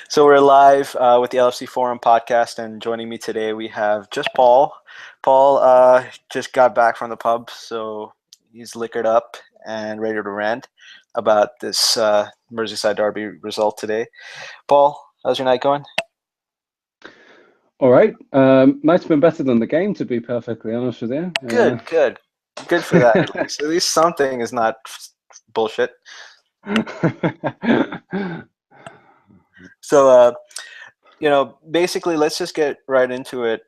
So we're live with the LFC Forum podcast, and joining me today we have just Paul. Paul just got back from the pub, so he's liquored up and ready to rant about this Merseyside derby result today. Paul, how's your night going? All right. Night's been better than the game, to be perfectly honest with you. Good for that at least. At least something is not bullshit. So basically, let's just get right into it.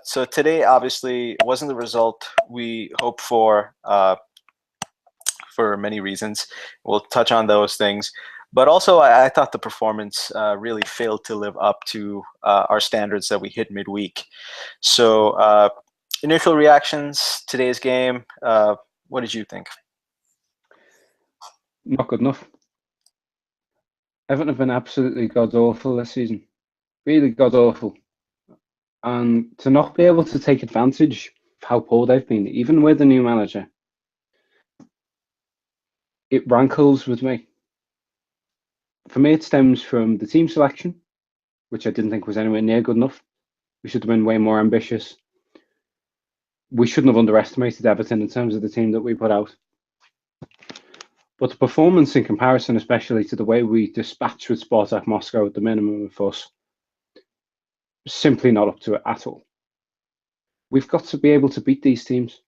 So today, obviously, wasn't the result we hoped for many reasons. We'll touch on those things. But also, I thought the performance really failed to live up to our standards that we hit midweek. So, initial reactions, today's game, what did you think? Not good enough. Everton have been absolutely god-awful this season. Really god-awful. And to not be able to take advantage of how poor they've been, even with the new manager, it rankles with me. For me, it stems from the team selection, which I didn't think was anywhere near good enough. We should have been way more ambitious. We shouldn't have underestimated Everton in terms of the team that we put out. But the performance in comparison, especially to the way we dispatched with Spartak Moscow at the minimum of us, simply not up to it at all. We've got to be able to beat these teams.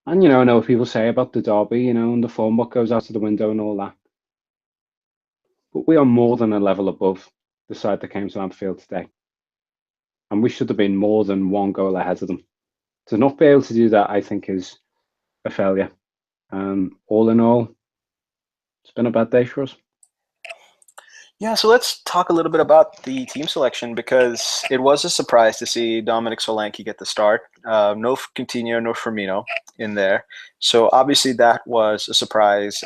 And, I know what people say about the derby, and the form what goes out of the window and all that. But we are more than a level above the side that came to Anfield today. And we should have been more than one goal ahead of them. To not be able to do that, I think, is a failure. All in all, it's been a bad day for us. Yeah, so let's talk a little bit about the team selection because it was a surprise to see Dominic Solanke get the start. No Coutinho, no Firmino in there. So obviously that was a surprise.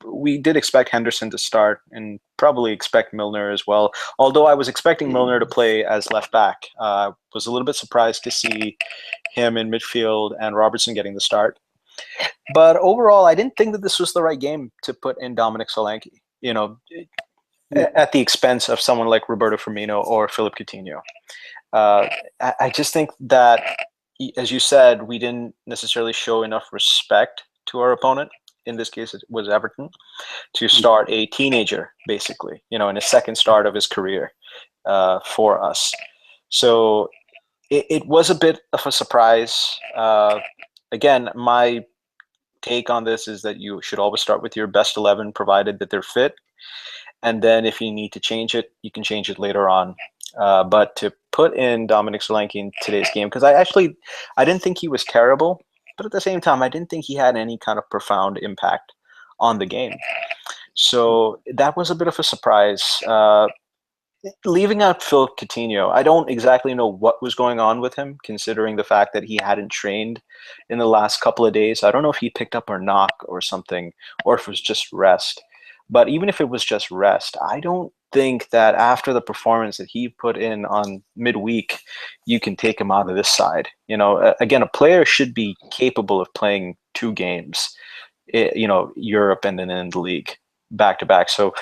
We did expect Henderson to start and probably expect Milner as well. Although I was expecting Milner to play as left back. Was a little bit surprised to see him in midfield and Robertson getting the start. But overall, I didn't think that this was the right game to put in Dominic Solanke. At the expense of someone like Roberto Firmino or Philip Coutinho. I just think that, as you said, we didn't necessarily show enough respect to our opponent. In this case, it was Everton, to start a teenager, basically, in a second start of his career for us. So it was a bit of a surprise. Again, my take on this is that you should always start with your best 11, provided that they're fit. And then if you need to change it, you can change it later on. But to put in Dominic Solanke in today's game, because I didn't think he was terrible, but at the same time, I didn't think he had any kind of profound impact on the game. So that was a bit of a surprise. Leaving out Phil Coutinho, I don't exactly know what was going on with him, considering the fact that he hadn't trained in the last couple of days. I don't know if he picked up a knock or something, or if it was just rest. But even if it was just rest, I don't think that after the performance that he put in on midweek, you can take him out of this side. Again, a player should be capable of playing two games, Europe and then in the league back to back. So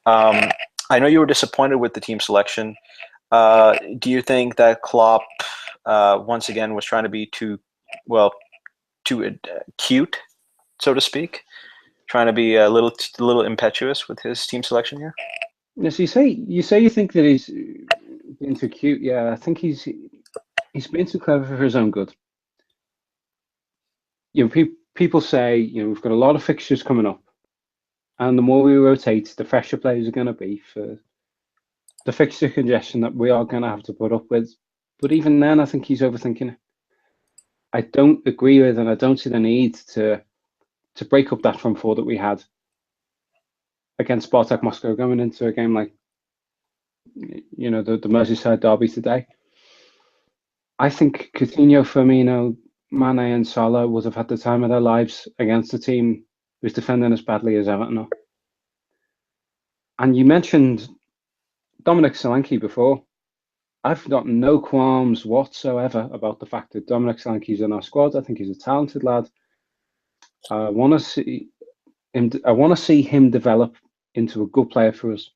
I know you were disappointed with the team selection. Do you think that Klopp, once again, was trying to be too cute, so to speak? Trying to be a little impetuous with his team selection here. Yes, you say you think that he's been too cute. Yeah, I think he's been too clever for his own good. People say we've got a lot of fixtures coming up, and the more we rotate, the fresher players are going to be for the fixture congestion that we are going to have to put up with. But even then, I think he's overthinking it. I don't agree with, and I don't see the need to break up that front four that we had against Spartak Moscow going into a game like, the Merseyside derby today. I think Coutinho, Firmino, Mane and Salah would have had the time of their lives against a team who's defending as badly as Everton are. And you mentioned Dominic Solanke before. I've got no qualms whatsoever about the fact that Dominic Solanke's in our squad. I think he's a talented lad. I want to see him develop into a good player for us.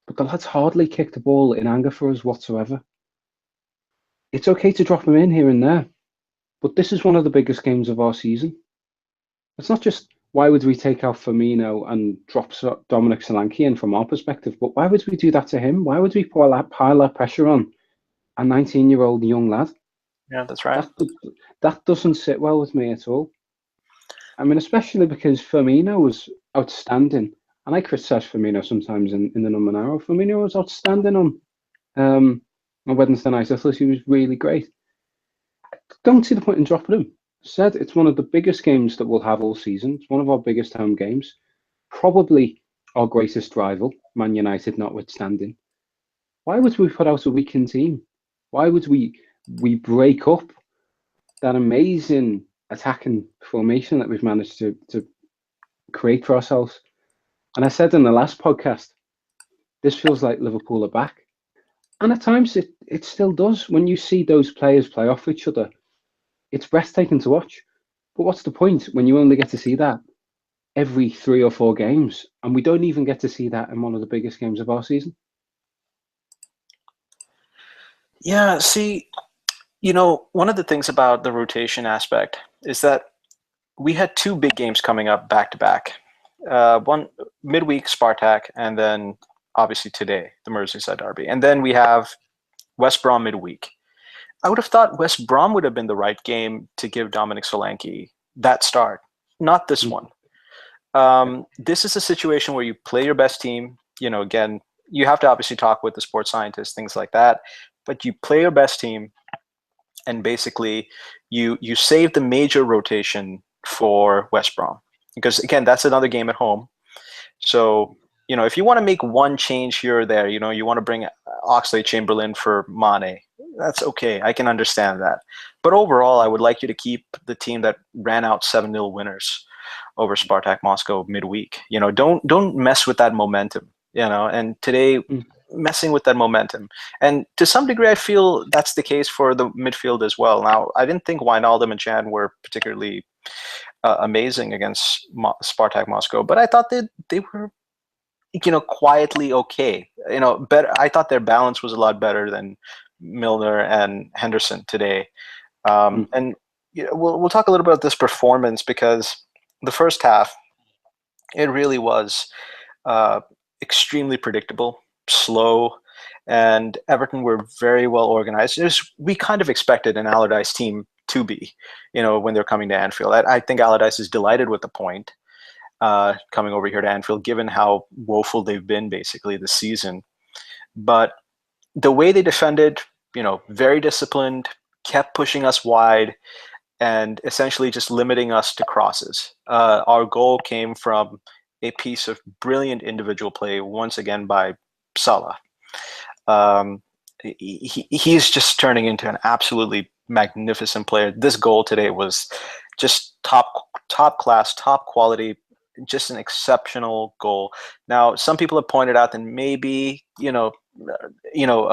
but the lad's hardly kicked the ball in anger for us whatsoever. It's okay to drop him in here and there, but this is one of the biggest games of our season. It's not just why would we take out Firmino and drop Dominic Solanke in from our perspective, but why would we do that to him? Why would we pile that pressure on a 19-year-old young lad? Yeah, that's right. That doesn't sit well with me at all. I mean, especially because Firmino was outstanding, and I criticise Firmino sometimes in the Numenaro. Firmino was outstanding on Wednesday night. I thought he was really great. I don't see the point in dropping him. Said it's one of the biggest games that we'll have all season. It's one of our biggest home games, probably our greatest rival, Man United notwithstanding. Why would we put out a weakened team? Why would we break up that amazing attacking formation that we've managed to create for ourselves? And I said in the last podcast, this feels like Liverpool are back. And at times it still does. When you see those players play off each other, it's breathtaking to watch. But what's the point when you only get to see that every 3 or 4 games? And we don't even get to see that in one of the biggest games of our season. Yeah, see, one of the things about the rotation aspect is that we had 2 big games coming up back to back. One midweek, Spartak, and then obviously today, the Merseyside derby. And then we have West Brom midweek. I would have thought West Brom would have been the right game to give Dominic Solanke that start, not this one. This is a situation where you play your best team. Again, you have to obviously talk with the sports scientists, things like that, but you play your best team, and basically you save the major rotation for West Brom, because again, that's another game at home. So if you want to make one change here or there, you want to bring Oxlade-Chamberlain for Mane, that's okay. I can understand that. But overall, I would like you to keep the team that ran out 7-0 winners over Spartak Moscow midweek. Don't mess with that momentum. And today, messing with that momentum. And to some degree, I feel that's the case for the midfield as well. Now, I didn't think Wijnaldum and Jan were particularly amazing against Spartak Moscow, but I thought they were quietly okay. Better. I thought their balance was a lot better than Milner and Henderson today. And we'll talk a little bit about this performance, because the first half, it really was extremely predictable, slow, and Everton were very well organized. We kind of expected an Allardyce team to be, when they're coming to Anfield. I think Allardyce is delighted with the point coming over here to Anfield, given how woeful they've been basically this season. But the way they defended, very disciplined, kept pushing us wide, and essentially just limiting us to crosses. Our goal came from a piece of brilliant individual play, once again by Salah. He's just turning into an absolutely magnificent player. This goal today was just top class, top quality, just an exceptional goal. Now, some people have pointed out that maybe a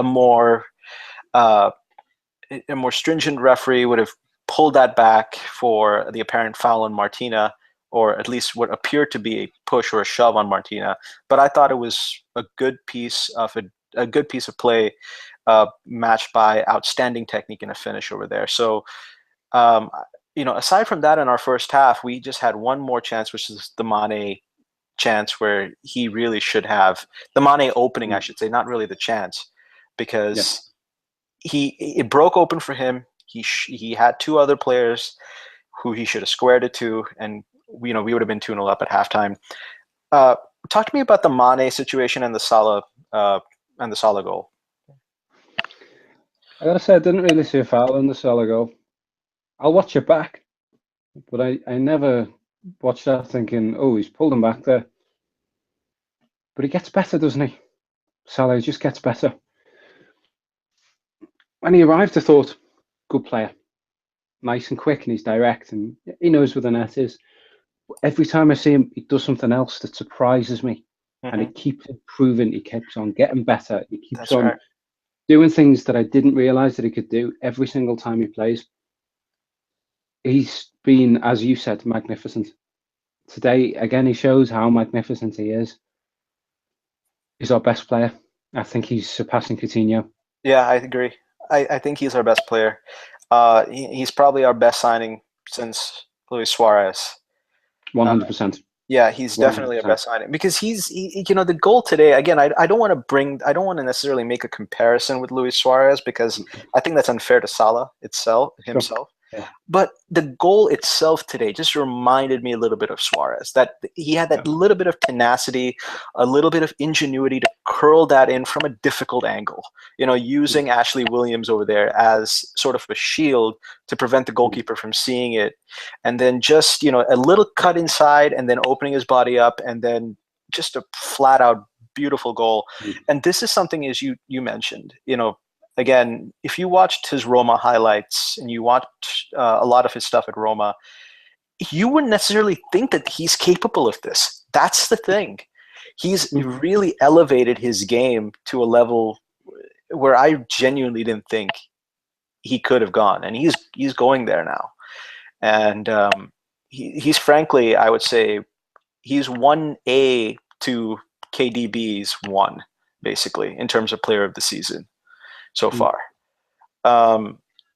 more stringent referee would have pulled that back for the apparent foul on Martina, or at least what appeared to be a push or a shove on Martina. But I thought it was a good piece of play, matched by outstanding technique and a finish over there. So, aside from that, in our first half, we just had one more chance, which is the Mane chance, where he really should have the Mane opening, I should say, not really the chance, because it broke open for him. He had 2 other players who he should have squared it to, and we would have been 2-0 up at halftime. Talk to me about the Mane situation and the Salah goal. I gotta say, I didn't really see a foul in the Salah goal. I'll watch it back, but I never watched that thinking, oh, he's pulled him back there. But he gets better, doesn't he? Salah just gets better. When he arrived, I thought, good player. Nice and quick, and he's direct, and he knows where the net is. Every time I see him, he does something else that surprises me. And he keeps improving. He keeps on getting better. He keeps on doing things that I didn't realize that he could do every single time he plays. He's been, as you said, magnificent. Today, again, he shows how magnificent he is. He's our best player. I think he's surpassing Coutinho. Yeah, I agree. I think he's our best player. He's probably our best signing since Luis Suarez. Uh, 100%. Yeah, he's definitely our 100%. best signing because the goal today, again, I don't want to I don't want to necessarily make a comparison with Luis Suarez because I think that's unfair to Salah Sure. himself. Yeah. But the goal itself today just reminded me a little bit of Suarez, that he had that Yeah. little bit of tenacity, a little bit of ingenuity to curl that in from a difficult angle, using Ashley Williams over there as sort of a shield to prevent the goalkeeper from seeing it. And then just, a little cut inside and then opening his body up and then just a flat out beautiful goal. And this is something, as you mentioned, again, if you watched his Roma highlights and you watched a lot of his stuff at Roma, you wouldn't necessarily think that he's capable of this. That's the thing. He's really elevated his game to a level where I genuinely didn't think he could have gone, and he's going there now. And he's frankly, I would say, he's 1A to KDB's 1, basically, in terms of player of the season so far.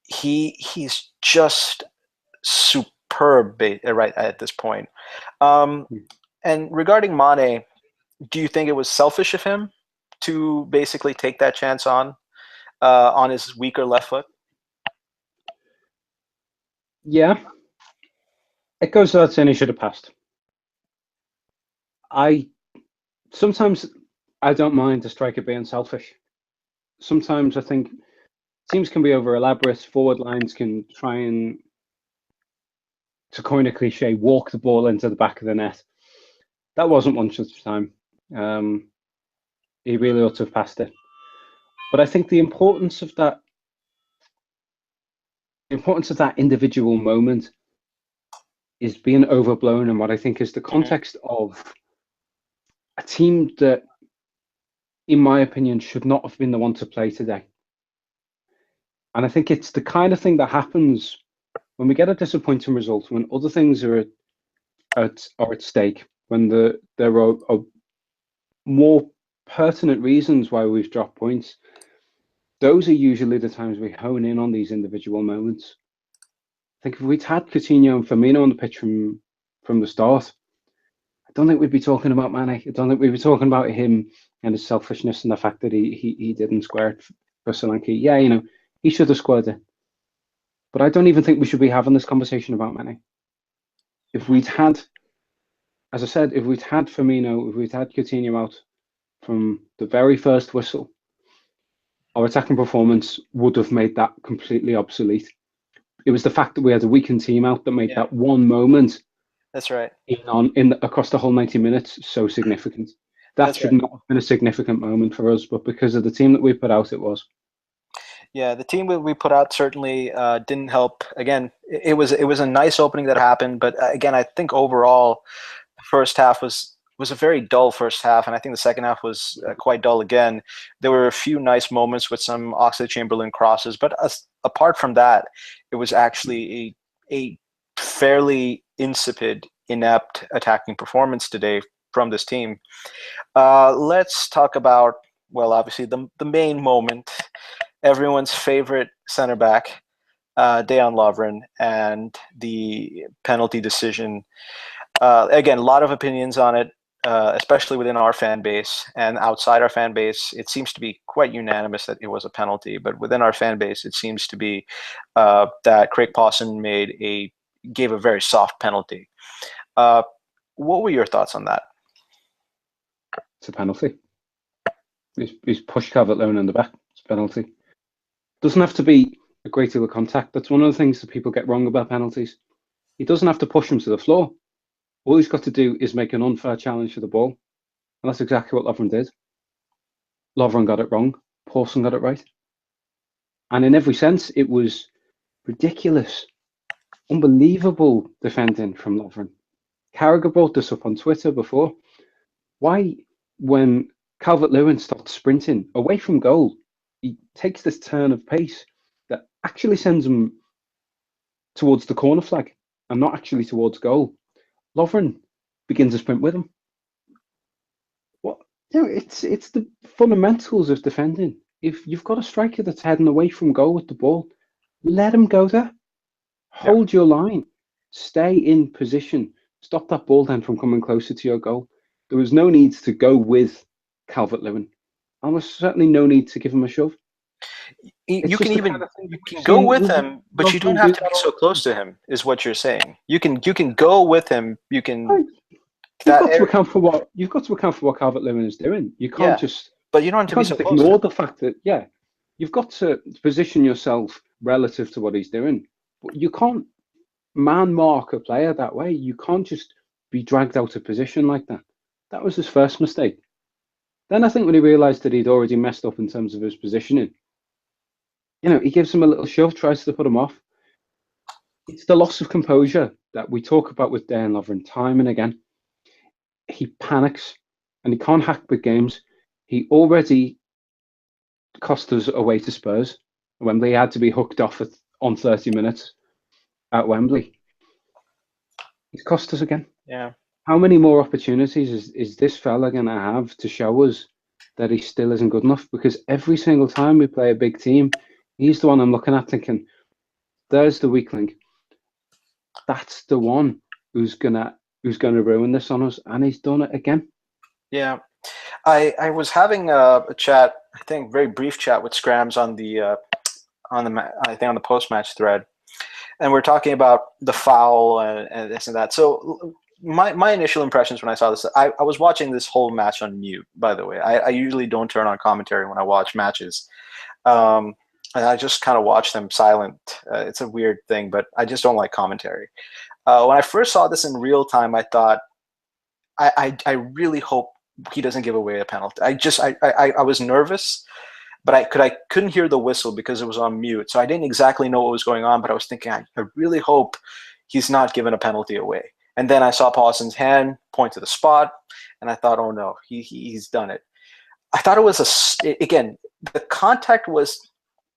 He's just superb right at this point. And regarding Mane, do you think it was selfish of him to basically take that chance on his weaker left foot? Yeah. It goes without saying he should have passed. Sometimes I don't mind a striker being selfish. Sometimes I think teams can be over elaborate. Forward lines can try and, to coin a cliche, walk the ball into the back of the net. That wasn't one such time. He really ought to have passed it. But I think the importance of that individual moment is being overblown in what I think is the context of a team that, in my opinion, should not have been the one to play today. And I think it's the kind of thing that happens when we get a disappointing result, when other things are at stake, when there are more pertinent reasons why we've dropped points. Those are usually the times we hone in on these individual moments. I think if we'd had Coutinho and Firmino on the pitch from the start, I don't think we'd be talking about Mane. I don't think we'd be talking about him and his selfishness and the fact that he didn't square it for Solanke. Yeah, he should have squared it. But I don't even think we should be having this conversation about Mane. If we'd had, as I said, if we'd had Firmino, if we'd had Coutinho out from the very first whistle, our attacking performance would have made that completely obsolete. It was the fact that we had a weakened team out that made that one moment. That's right. Across the whole 90 minutes so significant. That should not have been a significant moment for us, but because of the team that we put out, it was. Yeah, the team that we put out certainly didn't help. Again, it was a nice opening that happened, but again, I think overall, the first half was a very dull first half, and I think the second half was quite dull again. There were a few nice moments with some Oxlade-Chamberlain crosses, but apart from that, it was actually a fairly insipid, inept attacking performance today from this team. Let's talk about, well, obviously the main moment, everyone's favorite center back, Dejan Lovren, and the penalty decision. Again, a lot of opinions on it, especially within our fan base and outside our fan base. It seems to be quite unanimous that it was a penalty, but within our fan base, it seems to be that Craig Pawson gave a very soft penalty. What were your thoughts on that? It's a penalty. He's pushed Calvert-Lewin in the back. It's a penalty. Doesn't have to be a great deal of contact. That's one of the things that people get wrong about penalties. He doesn't have to push him to the floor. All he's got to do is make an unfair challenge for the ball. And that's exactly what Lovren did. Lovren got it wrong. Pawson got it right. And in every sense, it was ridiculous. Unbelievable defending from Lovren. Carragher brought this up on Twitter before. Why, when Calvert-Lewin starts sprinting away from goal, he takes this turn of pace that actually sends him towards the corner flag and not actually towards goal. Lovren begins a sprint with him. What? it's the fundamentals of defending. If you've got a striker that's heading away from goal with the ball, let him go there. Yeah. Hold your line. Stay in position. Stop that ball then from coming closer to your goal. There was no need to go with Calvert-Lewin. And there was certainly no need to give him a shove. You can even You can go with him, but you don't have to be so close to him, is what you're saying. You can go with him. You can. You've got to account for what Calvert-Lewin is doing. You can't just. But you don't have to be so close. Ignore the fact that you've got to position yourself relative to what he's doing. But you can't man mark a player that way. You can't just be dragged out of position like that. That was his first mistake. Then I think when he realised that he'd already messed up in terms of his positioning, he gives him a little shove, tries to put him off. It's the loss of composure that we talk about with Dejan Lovren time and again. He panics and he can't hack big games. He already cost us away to Spurs. Wembley had to be hooked off on 30 minutes at Wembley. He's cost us again. Yeah. How many more opportunities is this fella going to have to show us that he still isn't good enough? Because every single time we play a big team, he's the one I'm looking at thinking, there's the weak link. That's the one who's gonna ruin this on us, and he's done it again. Yeah, I was having a chat, I think, very brief chat with Scrams on the post match thread, and we're talking about the foul and this and that. So my initial impressions when I saw this, I was watching this whole match on mute. By the way, I usually don't turn on commentary when I watch matches. And I just kind of watch them silent. It's a weird thing, but I just don't like commentary. When I first saw this in real time, I thought, I really hope he doesn't give away a penalty. I was nervous, but I couldn't hear the whistle because it was on mute. So I didn't exactly know what was going on, but I was thinking, I really hope he's not giving a penalty away. And then I saw Pawson's hand point to the spot, and I thought, oh no, he's done it. I thought it was again, the contact was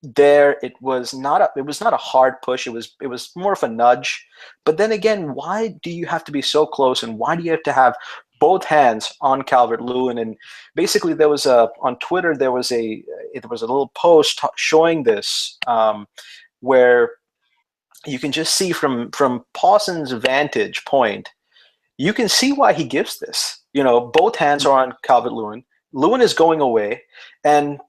there. It was not a hard push. It was more of a nudge. But then again, why do you have to be so close, and why do you have to have both hands on Calvert-Lewin? And basically, on Twitter there was a little post showing this, where you can just see from Pawson's vantage point, you can see why he gives this. Both hands are on Calvert-Lewin. Lewin is going away, and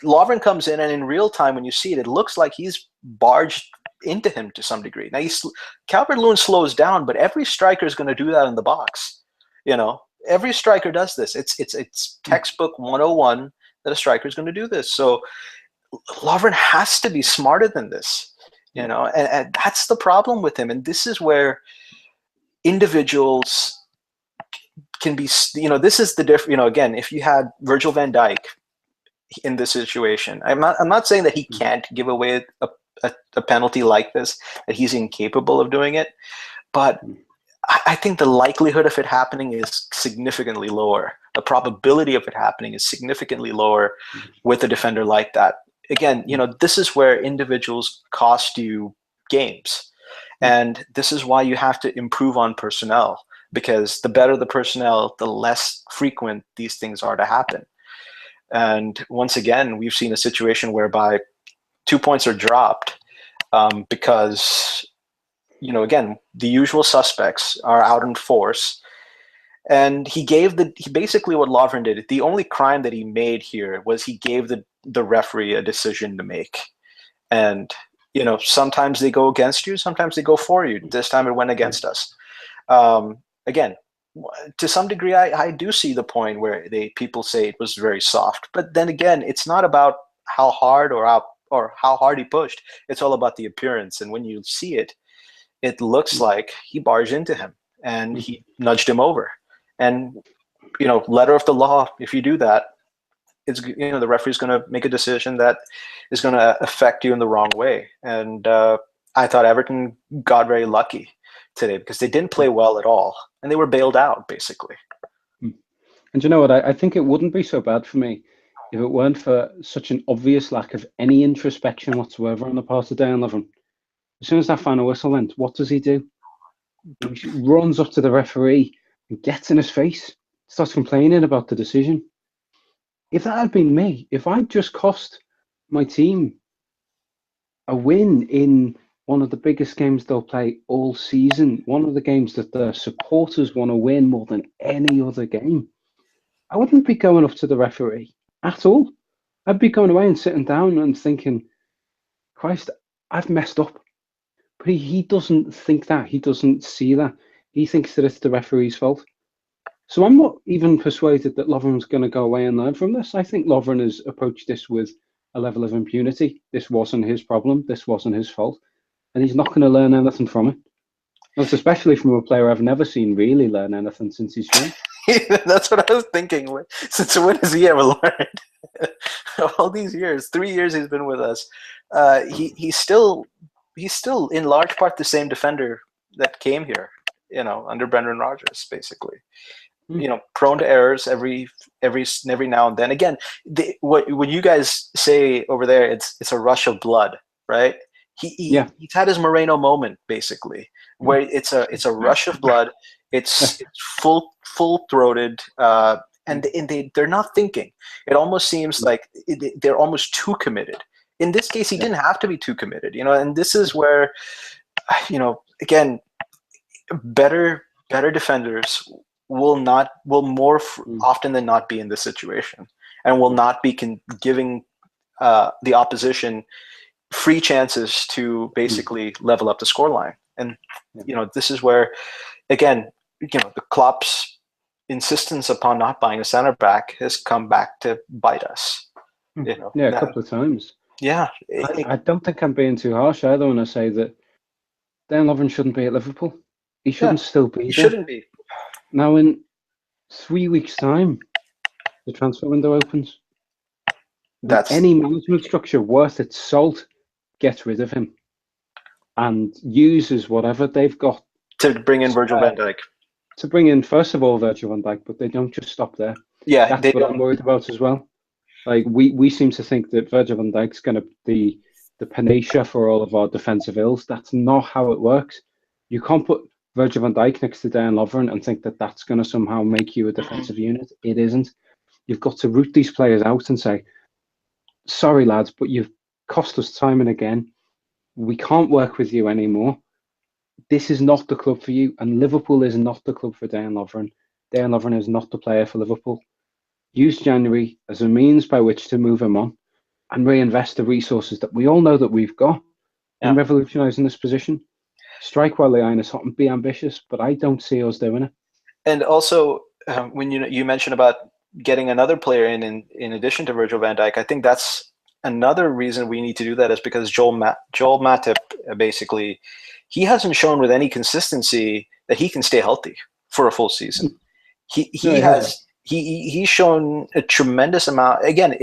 Lovren comes in, and in real time, when you see it, it looks like he's barged into him to some degree. Now, Calvert-Lewin slows down, but every striker is going to do that in the box. Every striker does this. It's textbook 101 that a striker is going to do this. So Lovren has to be smarter than this, and that's the problem with him. And this is where individuals can be, this is the difference. Again, if you had Virgil van Dijk in this situation, I'm not saying that he can't give away a penalty like this, that he's incapable of doing it, but I think the likelihood of it happening is significantly lower. The probability of it happening is significantly lower with a defender like that. Again, this is where individuals cost you games, and this is why you have to improve on personnel, because the better the personnel, the less frequent these things are to happen. And once again, we've seen a situation whereby 2 points are dropped because, again, the usual suspects are out in force. And basically what Lovren did, the only crime that he made here was he gave the referee a decision to make. And, sometimes they go against you, sometimes they go for you. This time it went against us. Again, to some degree, I do see the point where people say it was very soft. But then again, it's not about how hard or how hard he pushed. It's all about the appearance. And when you see it, it looks like he barged into him and he nudged him over. And, letter of the law, if you do that, it's, the referee's going to make a decision that is going to affect you in the wrong way. And I thought Everton got very lucky today because they didn't play well at all, and they were bailed out, basically. And you know what? I think it wouldn't be so bad for me if it weren't for such an obvious lack of any introspection whatsoever on the part of Dejan Lovren. As soon as that final whistle went, what does he do? He runs up to the referee and gets in his face, starts complaining about the decision. If that had been me, if I'd just cost my team a win in one of the biggest games they'll play all season, one of the games that the supporters want to win more than any other game, I wouldn't be going up to the referee at all. I'd be going away and sitting down and thinking, Christ, I've messed up. But he doesn't think that. He doesn't see that. He thinks that it's the referee's fault. So I'm not even persuaded that Lovren's going to go away and learn from this. I think Lovren has approached this with a level of impunity. This wasn't his problem. This wasn't his fault. And he's not going to learn anything from it. That's especially from a player I've never seen really learn anything since he's joined. That's what I was thinking. Since when has he ever learned? All these years, 3 years he's been with us. He's still in large part the same defender that came here, under Brendan Rodgers, basically. Prone to errors every now and then. Again, what you guys say over there, it's a rush of blood, right? He's had his Moreno moment, basically, where it's a rush of blood. It's full throated, and they're not thinking. It almost seems like they're almost too committed. In this case, he didn't have to be too committed, and this is where, again, better defenders will more often than not be in this situation, and will not be giving the opposition free chances to basically level up the scoreline. And this is where, again, the Klopp's insistence upon not buying a center back has come back to bite us. A couple of times. Yeah, I don't think I'm being too harsh either when I say that Dan Lovren shouldn't be at Liverpool. He shouldn't still be there. He shouldn't be. Now, in 3 weeks' time, the transfer window opens. Any management structure worth its salt gets rid of him and uses whatever they've got to bring in Virgil van Dijk. To bring in, first of all, Virgil van Dijk, but they don't just stop there. Yeah, that's what I'm worried about as well. Like we seem to think that Virgil van Dijk's going to be the panacea for all of our defensive ills. That's not how it works. You can't put Virgil van Dijk next to Dan Lovren and think that that's going to somehow make you a defensive unit. It isn't. You've got to root these players out and say, sorry, lads, but you've cost us time and again. We can't work with you anymore. This is not the club for you, and Liverpool is not the club for Dan Lovren. Dan Lovren is not the player for Liverpool. Use January as a means by which to move him on and reinvest the resources that we all know that we've got in revolutionising this position. Strike while the iron is hot and be ambitious, but I don't see us doing it. And also, when you mentioned about getting another player in addition to Virgil van Dijk, I think that's another reason we need to do that is because Joel Matip, basically, he hasn't shown with any consistency that he can stay healthy for a full season. He's shown a tremendous amount. Again,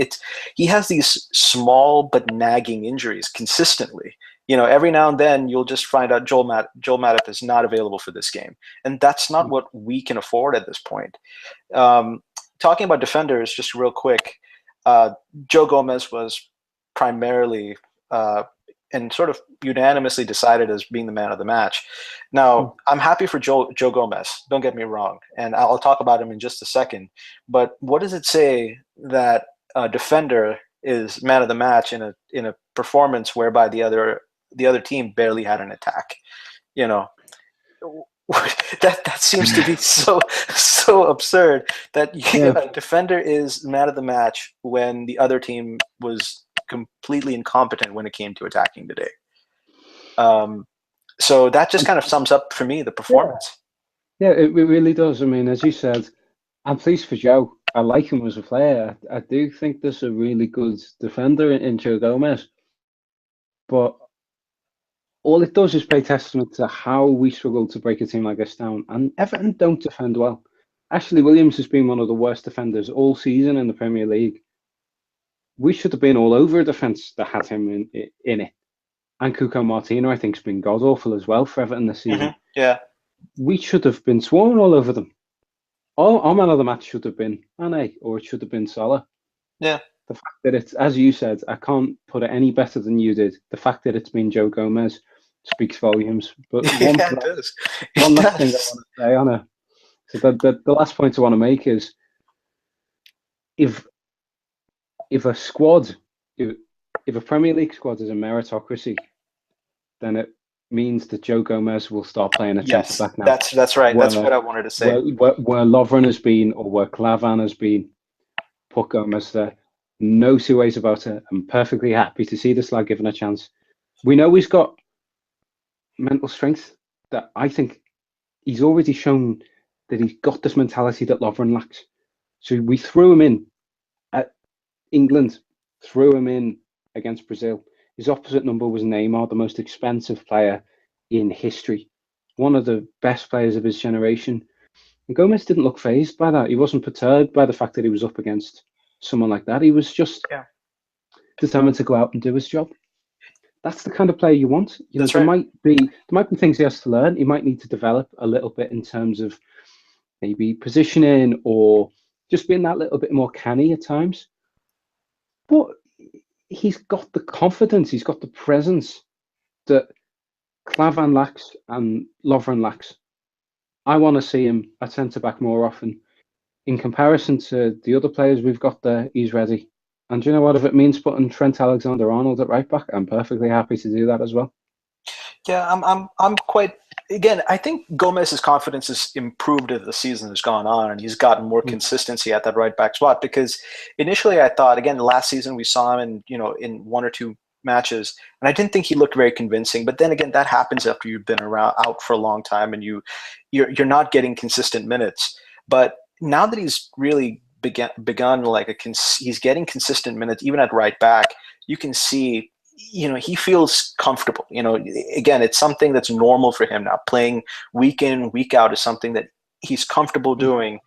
he has these small but nagging injuries consistently. Every now and then you'll just find out Joel Matip is not available for this game, and that's not what we can afford at this point. Talking about defenders, just real quick, Joe Gomez was primarily and sort of unanimously decided as being the man of the match. Now, I'm happy for Joe Gomez, don't get me wrong, and I'll talk about him in just a second. But what does it say that a defender is man of the match in a performance whereby the other team barely had an attack? That seems to be so absurd that a defender is man of the match when the other team was completely incompetent when it came to attacking today. So that just kind of sums up for me the performance. Yeah, it really does. I mean, as you said, I'm pleased for Joe. I like him as a player. I do think there's a really good defender in Joe Gomez. But all it does is pay testament to how we struggle to break a team like this down. And Everton don't defend well. Ashley Williams has been one of the worst defenders all season in the Premier League. We should have been all over a defence that had him in it. And Cuco Martino, I think, has been god-awful as well for Everton this season. Yeah. We should have been swarming all over them. Our man of the match should have been Mane, or it should have been Salah. Yeah. The fact that it's, as you said, I can't put it any better than you did. The fact that it's been Joe Gomez speaks volumes. But one last thing I want to say on a So the last point I want to make is if a squad, if a Premier League squad is a meritocracy, then it means that Joe Gomez will start playing at centre Yes, back now. that's right. That's what I wanted to say. Where Lovren has been or where Klavan has been, put Gomez there. No two ways about it. I'm perfectly happy to see this lad given a chance. We know he's got mental strength that I think he's already shown that he's got this mentality that Lovren lacks. So we threw him in at England, threw him in against Brazil. His opposite number was Neymar, the most expensive player in history, one of the best players of his generation. And Gomez didn't look fazed by that. He wasn't perturbed by the fact that he was up against someone like that. He was just determined to go out and do his job. That's the kind of player you want. There might be things he has to learn. He might need to develop a little bit in terms of maybe positioning or just being that little bit more canny at times. But he's got the confidence, he's got the presence that Klavan lacks and Lovren lacks. I want to see him at centre-back more often. In comparison to the other players we've got there, he's ready. And do you know what? If it means putting Trent Alexander-Arnold at right back, I'm perfectly happy to do that as well. Yeah, I'm quite. Again, I think Gomez's confidence has improved as the season has gone on, and he's gotten more consistency at that right back spot. Because initially, I thought, again, last season we saw him in one or two matches, and I didn't think he looked very convincing. But then again, that happens after you've been out for a long time and you're not getting consistent minutes. But now that he's really begun he's getting consistent minutes even at right back, you can see he feels comfortable. Again, it's something that's normal for him now. Playing week in, week out is something that he's comfortable doing,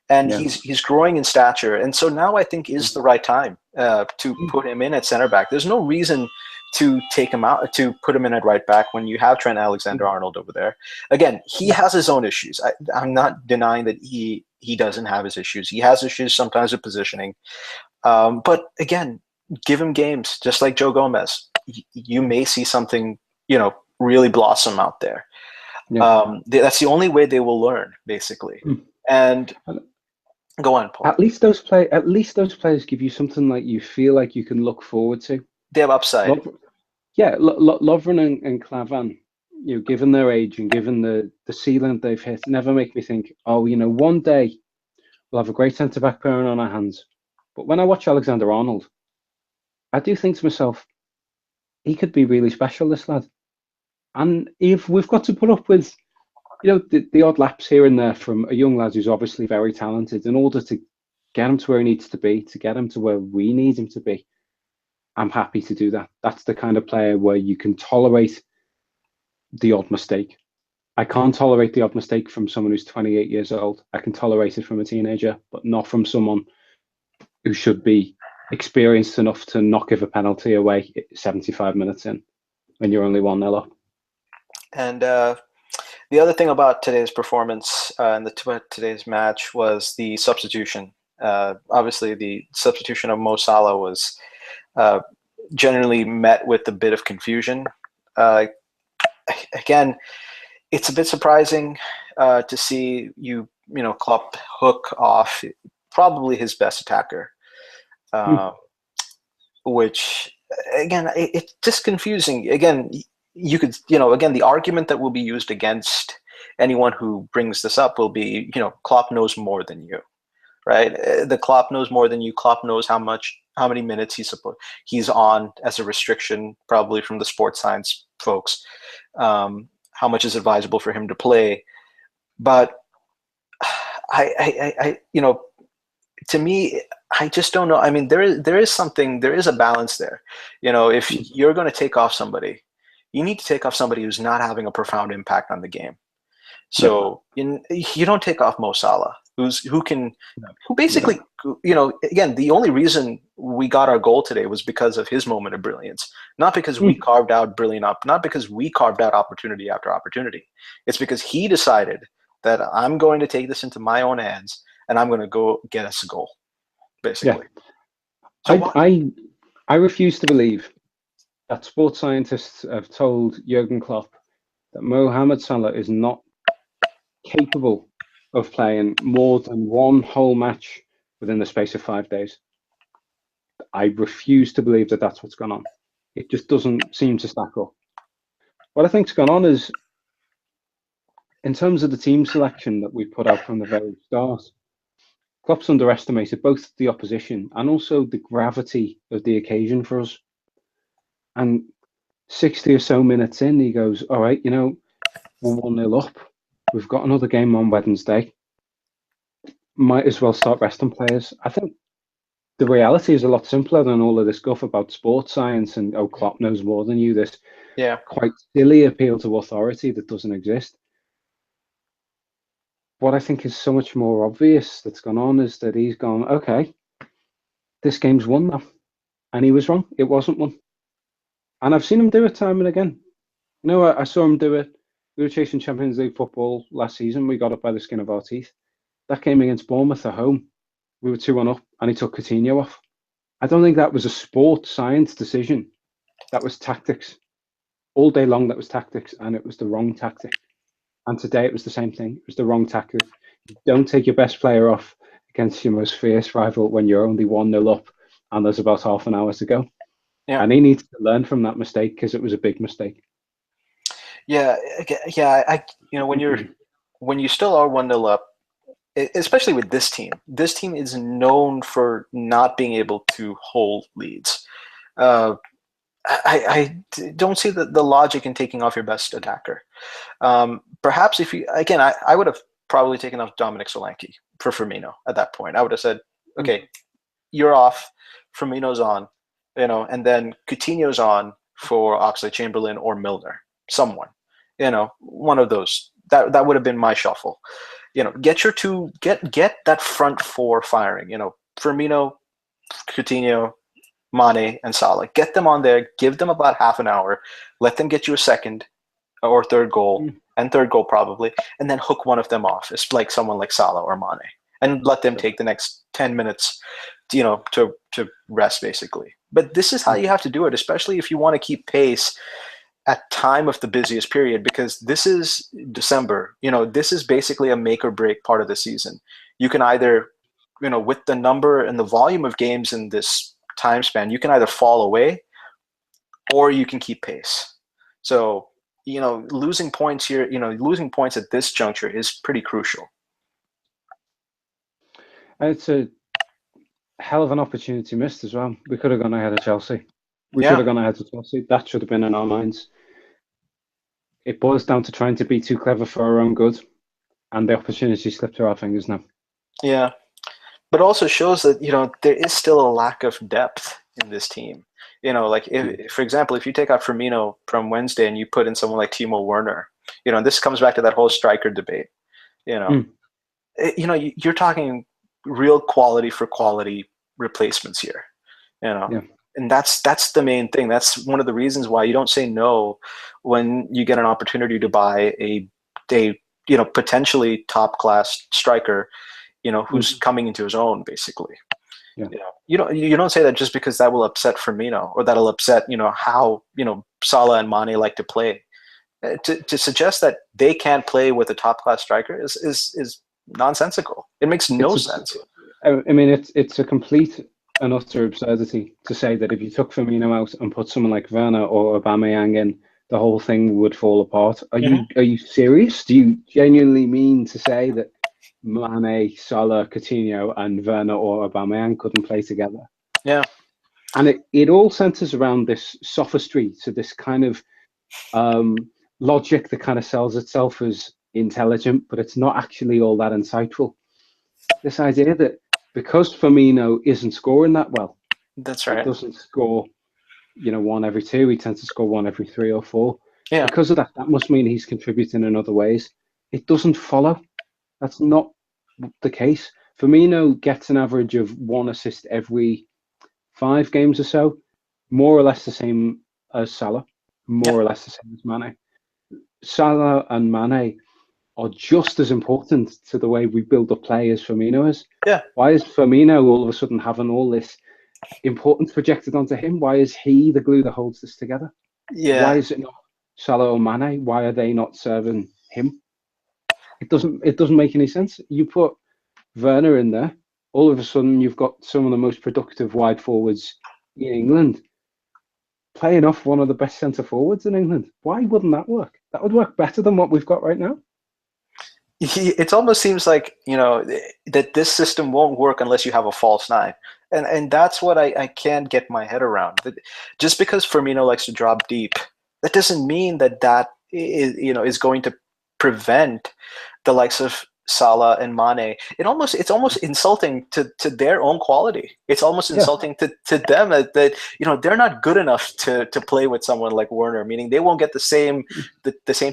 and he's growing in stature. And so now I think is the right time to put him in at center back. There's no reason to take him out, to put him in at right back when you have Trent Alexander-Arnold over there. Again, he has his own issues. I'm not denying that he doesn't have his issues. He has issues sometimes with positioning. But again, give him games, just like Joe Gomez. You may see something, really blossom out there. That's the only way they will learn, basically. And go on, Paul. At least those players give you something like you feel like you can look forward to. They have upside. Lovren and Klavan, given their age and given the ceiling they've hit, never make me think, one day we'll have a great centre-back pairing on our hands. But when I watch Alexander-Arnold, I do think to myself, he could be really special, this lad. And if we've got to put up with, the odd lapse here and there from a young lad who's obviously very talented in order to get him to where he needs to be, to get him to where we need him to be, I'm happy to do that. That's the kind of player where you can tolerate the odd mistake. I can't tolerate the odd mistake from someone who's 28 years old. I can tolerate it from a teenager, but not from someone who should be experienced enough to not give a penalty away 75 minutes in when you're only 1-0 up. And the other thing about today's performance and today's match was the substitution. Obviously, the substitution of Mo Salah was generally met with a bit of confusion. Again, it's a bit surprising to see Klopp hook off probably his best attacker, which again, it's just confusing. Again, you could, again, the argument that will be used against anyone who brings this up will be, Klopp knows more than you, right? The Klopp knows more than you. Klopp knows how many minutes he's on as a restriction, probably from the sports science folks. How much is advisable for him to play? But I to me, I just don't know. I mean, there is a balance there. If you're going to take off somebody, you need to take off somebody who's not having a profound impact on the game. So you don't take off Mo Salah, who basically, again, the only reason we got our goal today was because of his moment of brilliance, not because we carved out not because we carved out opportunity after opportunity. It's because he decided that I'm going to take this into my own hands and I'm going to go get us a goal, basically. So I refuse to believe that sports scientists have told Jurgen Klopp that Mohamed Salah is not capable of playing more than one whole match within the space of 5 days. I refuse to believe that that's what's gone on. It just doesn't seem to stack up. What I think's gone on is, in terms of the team selection that we put out from the very start, Klopp's underestimated both the opposition and also the gravity of the occasion for us. And 60 or so minutes in, he goes, all right, you know, we're 1-0 up. We've got another game on Wednesday. Might as well start resting players. I think the reality is a lot simpler than all of this guff about sports science and, oh, Klopp knows more than you, this quite silly appeal to authority that doesn't exist. What I think is so much more obvious that's gone on is that he's gone, okay, this game's won now. And he was wrong. It wasn't one. And I've seen him do it time and again. You know, I saw him do it. We were chasing Champions League football last season. We got up by the skin of our teeth. That game against Bournemouth at home, we were 2-1 up and he took Coutinho off. I don't think that was a sports science decision. That was tactics. All day long, that was tactics, and it was the wrong tactic. And today it was the same thing. It was the wrong tactic. You don't take your best player off against your most fierce rival when you're only 1-0 up and there's about half an hour to go. Yeah. And he needs to learn from that mistake because it was a big mistake. Yeah. You know, when you still are 1-0 up, especially with this team is known for not being able to hold leads. I don't see the logic in taking off your best attacker. Perhaps if you, again, I would have probably taken off Dominic Solanke for Firmino at that point. I would have said, okay, you're off, Firmino's on, you know, and then Coutinho's on for Oxlade-Chamberlain or Milner, someone, you know, one of those. That would have been my shuffle. You know, get that front four firing, you know, Firmino, Coutinho, Mane, and Salah. Get them on there, give them about half an hour, let them get you a second or third goal, and third goal probably, and then hook one of them off. It's like someone like Salah or Mane, and let them take the next 10 minutes, you know, to rest basically. But this is how you have to do it, especially if you want to keep pace at time of the busiest period, because this is December. You know, this is basically a make or break part of the season. You can either, you know, with the number and the volume of games in this time span, you can either fall away or you can keep pace. So, you know, losing points here, you know, losing points at this juncture is pretty crucial. It's a hell of an opportunity missed as well. We could have gone ahead of Chelsea. We should have gone ahead of Chelsea. That should have been in our minds. It boils down to trying to be too clever for our own good, and the opportunity slipped through our fingers now. Yeah, but also shows that, you know, there is still a lack of depth in this team. You know, like if, for example, if you take out Firmino from Wednesday and you put in someone like Timo Werner, you know, this comes back to that whole striker debate. You know, you know, you're talking real quality for quality replacements here. You know, and that's the main thing. That's one of the reasons why you don't say no when you get an opportunity to buy a you know, potentially top class striker, you know, who's coming into his own basically. You know, you don't say that just because that will upset Firmino or that'll upset, you know, how, you know, Salah and Mane like to play. To suggest that they can't play with a top class striker is nonsensical. It makes no sense. I mean, it's a complete and utter absurdity to say that if you took Firmino out and put someone like Werner or Aubameyang in, the whole thing would fall apart. Are you serious? Do you genuinely mean to say that Mane, Salah, Coutinho, and Werner or Aubameyang couldn't play together? Yeah. And it all centers around this sophistry, so this kind of logic that kind of sells itself as intelligent, but it's not actually all that insightful. This idea that because Firmino isn't scoring that well, that's right, he doesn't score, you know, 1 every 2. He tends to score 1 every 3 or 4. Yeah. Because of that must mean he's contributing in other ways. It doesn't follow. That's not the case. Firmino gets an average of 1 assist every 5 games or so, more or less the same as Salah, more or less the same as Mane. Salah and Mane are just as important to the way we build up play as Firmino is. Yeah. Why is Firmino all of a sudden having all this importance projected onto him? Why is he the glue that holds this together? Yeah. Why is it not Salah or Mane? Why are they not serving him? It doesn't make any sense. You put Werner in there, all of a sudden you've got some of the most productive wide forwards in England playing off one of the best centre forwards in England. Why wouldn't that work? That would work better than what we've got right now. It almost seems like, that this system won't work unless you have a false nine, and that's what I can't get my head around. Just because Firmino likes to drop deep, that doesn't mean that is going to prevent the likes of Salah and Mane. It's almost insulting to their own quality. It's almost insulting to them that they're not good enough to play with someone like Werner, meaning they won't get the same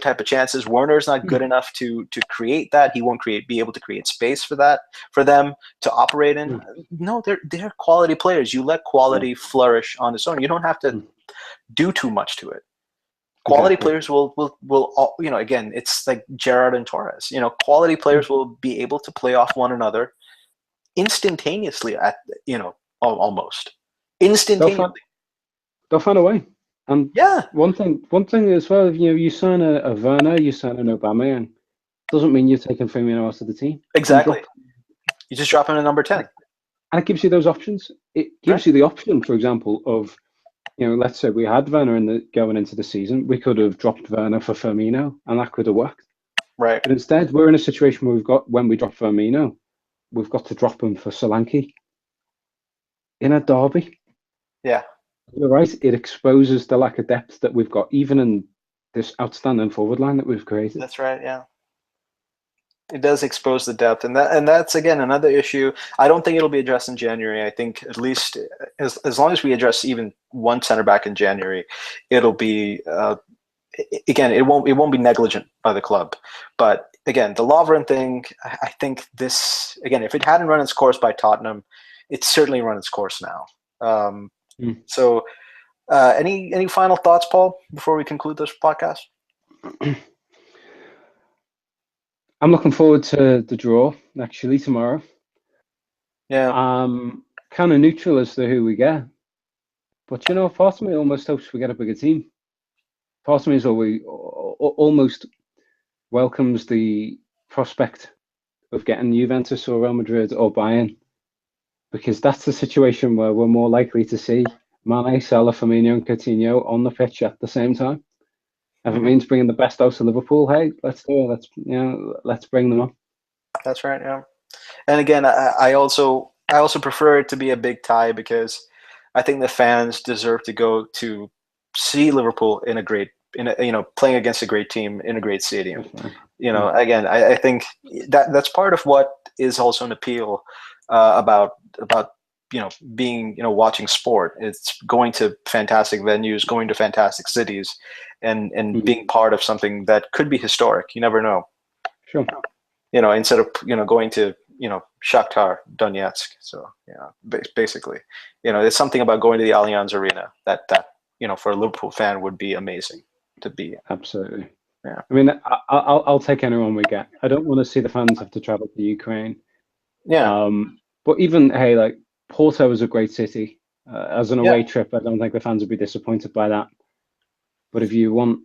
type of chances. Werner's not good enough to create that. He won't be able to create space for them to operate in. No, they're quality players. You let quality flourish on its own. You don't have to do too much to it. Quality players will again, it's like Gerrard and Torres. Quality players will be able to play off one another instantaneously almost instantaneously. They'll find a way. And yeah, one thing as well, you sign a Werner, you sign an Aubameyang, doesn't mean you're taking Firmino out of the team. Exactly. You just drop him to number 10. And it gives you those options. It gives you the option, for example, of let's say we had Werner going into the season, we could have dropped Werner for Firmino, and that could have worked. Right. But instead, we're in a situation where when we drop Firmino, we've got to drop him for Solanke in a derby. Yeah. You're right. It exposes the lack of depth that we've got, even in this outstanding forward line that we've created. That's right. Yeah. It does expose the depth, and that's again another issue. I don't think it'll be addressed in January. I think at least as long as we address even one center back in January, it'll be again, it won't be negligent by the club. But again, the Lovren thing, I think this again, if it hadn't run its course by Tottenham, it's certainly run its course now. So, any final thoughts, Paul, before we conclude this podcast? I'm looking forward to the draw, actually, tomorrow. Yeah. Kind of neutral as to who we get. But, part of me almost hopes we get a bigger team. Part of me is almost welcomes the prospect of getting Juventus or Real Madrid or Bayern, because that's the situation where we're more likely to see Mane, Salah, Firmino and Coutinho on the pitch at the same time. If it means bringing the best out of Liverpool, hey, let's do it. Let's bring them on. That's right. Yeah, and again, I also prefer it to be a big tie, because I think the fans deserve to go to see Liverpool playing against a great team in a great stadium. Again, I think that's part of what is also an appeal about being watching sport. It's going to fantastic venues, going to fantastic cities, and being part of something that could be historic. You never know. Sure. Instead of going to Shakhtar Donetsk. So basically, it's something about going to the Allianz Arena that for a Liverpool fan would be amazing to be. Absolutely. Yeah. I mean, I'll take anyone we get. I don't want to see the fans have to travel to Ukraine. Yeah. But even like Porto is a great city. As an away trip, I don't think the fans would be disappointed by that. But if you want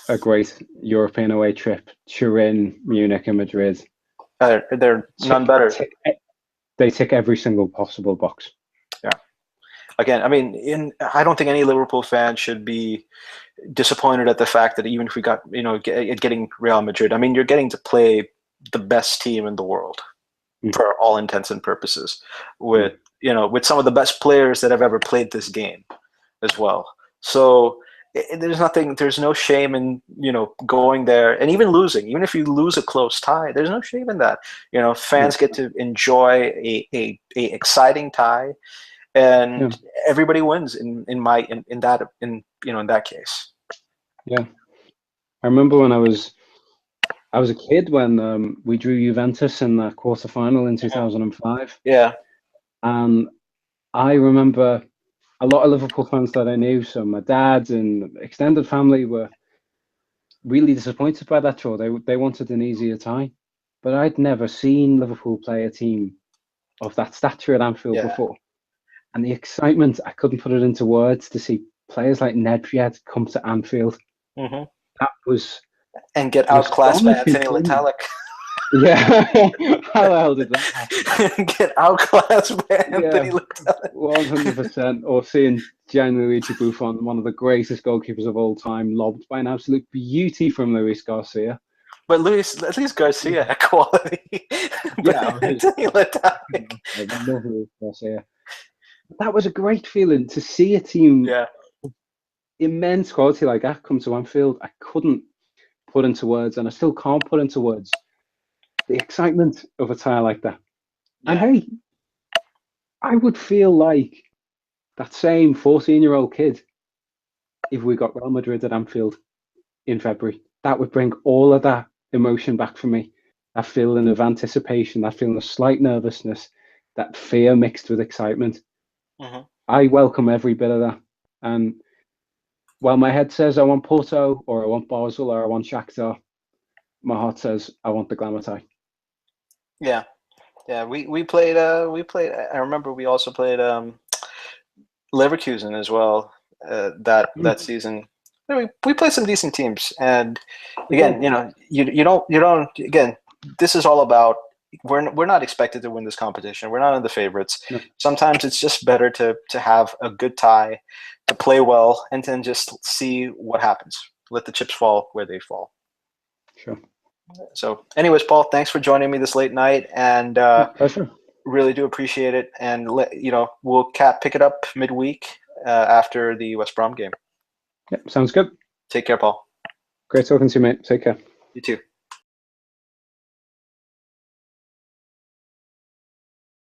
a great European away trip, Turin, Munich, and Madrid, they're none better. They tick every single possible box. Yeah. Again, I mean, I don't think any Liverpool fan should be disappointed at the fact that even if we got getting Real Madrid, I mean, you're getting to play the best team in the world for all intents and purposes, with some of the best players that have ever played this game as well. So there's no shame in going there and even losing. Even if you lose a close tie, there's no shame in that. Fans get to enjoy a exciting tie, and everybody wins in that case. Yeah, I remember when I was a kid when we drew Juventus in the quarterfinal in 2005. Yeah, and I remember a lot of Liverpool fans that I knew, so my dad and extended family, were really disappointed by that draw. They wanted an easier tie, but I'd never seen Liverpool play a team of that stature at Anfield before. And the excitement, I couldn't put it into words, to see players like Nedved come to Anfield. Mm-hmm. That was and get An outclassed by astonishing Anthony thing. Latalik. Yeah. How the hell did that happen? Get outclassed by Anthony Yeah, Latalik. 100%. Or seeing Gianluigi Buffon, one of the greatest goalkeepers of all time, lobbed by an absolute beauty from Luis Garcia. But at least Garcia had quality. But Yeah, Anthony Latalik. I love Luis Garcia. That was a great feeling to see a team Yeah. immense quality like that come to Anfield. I couldn't put into words, and I still can't put into words the excitement of a tie like that. And Yeah. hey, I would feel like that same 14-year-old kid if we got Real Madrid at Anfield in February. That would bring all of that emotion back for me. That feeling of anticipation, that feeling of slight nervousness, that fear mixed with excitement. Mm-hmm. I welcome every bit of that. And while my head says I want Porto or I want Basel or I want Shakhtar, my heart says I want the glamour tie. Yeah. Yeah. We played I remember we also played Leverkusen as well that season. We played some decent teams, and again, you don't again. This is all about we're not expected to win this competition. We're not in the favorites. No, Sometimes it's just better to have a good tie, to play well, and then just see what happens. Let the chips fall where they fall. sure. So, anyways, Paul, thanks for joining me this late night, and Pleasure. really do appreciate it. And we'll pick it up midweek after the West Brom game. Yep, sounds good. Take care, Paul. Great talking to you, mate. Take care. You too.